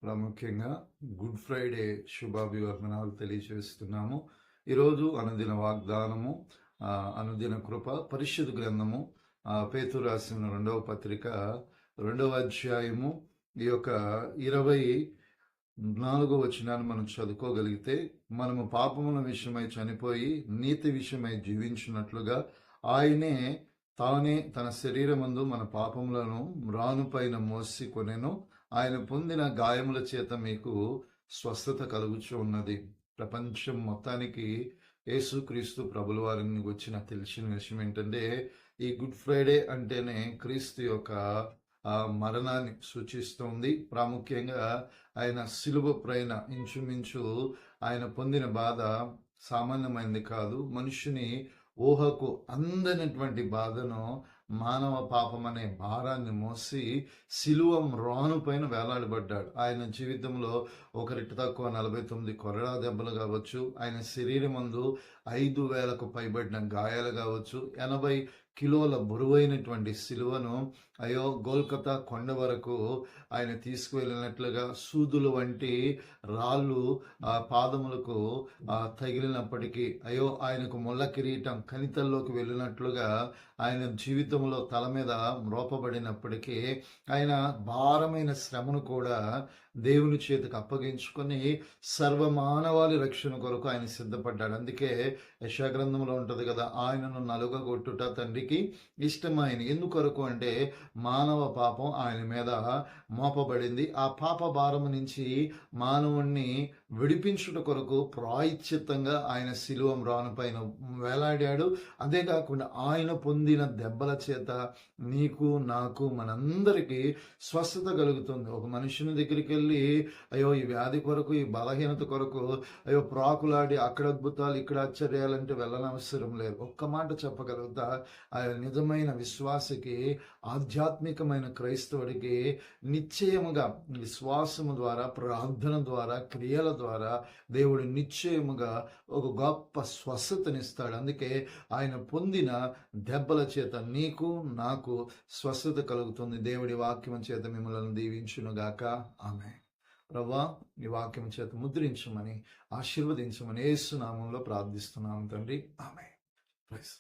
ప్రాముఖ్యంగా good Friday శుభాభివందనాలు తెలియజేస్తున్నాము. ఈరోజు అనుదిన వాగ్దానము, అనుదిన కృప, పరిశుద్ధ గ్రంథము, పేతురు రాసిన 2వ పత్రిక 2వ అధ్యాయము ఈ యొక్క 24వ వచనాన్ని మనం చదువుకోగలిగితే, మనము పాపముల విషయమై చనిపోయి నీతి విషయమై జీవించినట్లుగా ఆయనే తానే తన శరీరమందు మన పాపములను మ్రానుపైన మోసి కొనెను. ఆయన పొందిన గాయముల చేత మీకు స్వస్థత కలుగుచూ ఉన్నది. ప్రపంచం మొత్తానికి యేసుక్రీస్తు ప్రభుల వారిని వచ్చిన తెలిసిన విషయం ఏంటంటే, ఈ గుడ్ ఫ్రైడే అంటేనే క్రీస్తు యొక్క మరణాన్ని సూచిస్తుంది. ప్రాముఖ్యంగా ఆయన శిలువ పైన ఇంచుమించు ఆయన పొందిన బాధ సామాన్యమైనది కాదు. మనుషుని ఊహకు అందనటువంటి బాధను, మానవ పాపం అనే భారాన్ని మోసి శిలువ మ్రాను పైన వేలాడబడ్డాడు. ఆయన జీవితంలో ఒకరికి తక్కువ 49 కొరడా దెబ్బలు కావచ్చు, ఆయన శరీరం మందు 5,000కు పైబడిన గాయాలు కావచ్చు, 80 కిలోల బరువైనటువంటి శిలువను గోల్కతా కొండ వరకు ఆయన తీసుకువెళ్ళినట్లుగా సూదులు వంటి రాళ్ళు పాదములకు తగిలినప్పటికీ ఆయనకు ముళ్ళ కిరీటం కణితల్లోకి వెళ్ళినట్లుగా ఆయన జీవితంలో తల మీద మ్రోపబడినప్పటికీ ఆయన భారమైన శ్రమను కూడా దేవుని చేతికి అప్పగించుకొని సర్వమానవాళి రక్షణ కొరకు ఆయన సిద్ధపడ్డాడు. అందుకే యెషయా గ్రంథంలో ఉంటుంది కదా, ఆయనను నలుగగొట్టుట తండ్రికి ఇష్టమైన. ఎందుకొరకు అంటే మానవ పాపం ఆయన మీద మోపబడింది. ఆ పాప భారము నుంచి మానవుణ్ణి విడిపించుట కొరకు ప్రాయశ్చిత్తంగా ఆయన శిలువ మ్రాను పైన వేలాడాడు. అదే కాకుండా ఆయన పొందిన దెబ్బల చేత నీకు నాకు మనందరికీ స్వస్థత కలుగుతుంది. ఒక మనుషుని దగ్గరికి వెళ్ళి ఈ వ్యాధి కొరకు, ఈ బలహీనత కొరకు ప్రాకులాడి అక్కడ అద్భుతాలు ఇక్కడ ఆశ్చర్యాలంటే వెళ్ళనవసరం లేదు. ఒక్క మాట చెప్పగలుగుతా, నిజమైన విశ్వాసకి, ఆధ్యాత్మికమైన క్రైస్తవుడికి నిశ్చయముగా విశ్వాసము ద్వారా, ప్రార్థన ద్వారా, క్రియల ద్వారా దేవుడు నిశ్చయముగా ఒక గొప్ప స్వస్థతనిస్తాడు. అందుకే ఆయన పొందిన దెబ్బల చేత నీకు నాకు స్వస్థత కలుగుతుంది. దేవుడి వాక్యం చేత మిమ్మల్ని దీవించునుగాక. ఆమేన్. ప్రభువా, ఈ వాక్యం చేత ముద్రించమని, ఆశీర్వదించమని యేసు నామములో ప్రార్థిస్తున్నాము తండ్రి. ఆమేన్. ప్రైజ్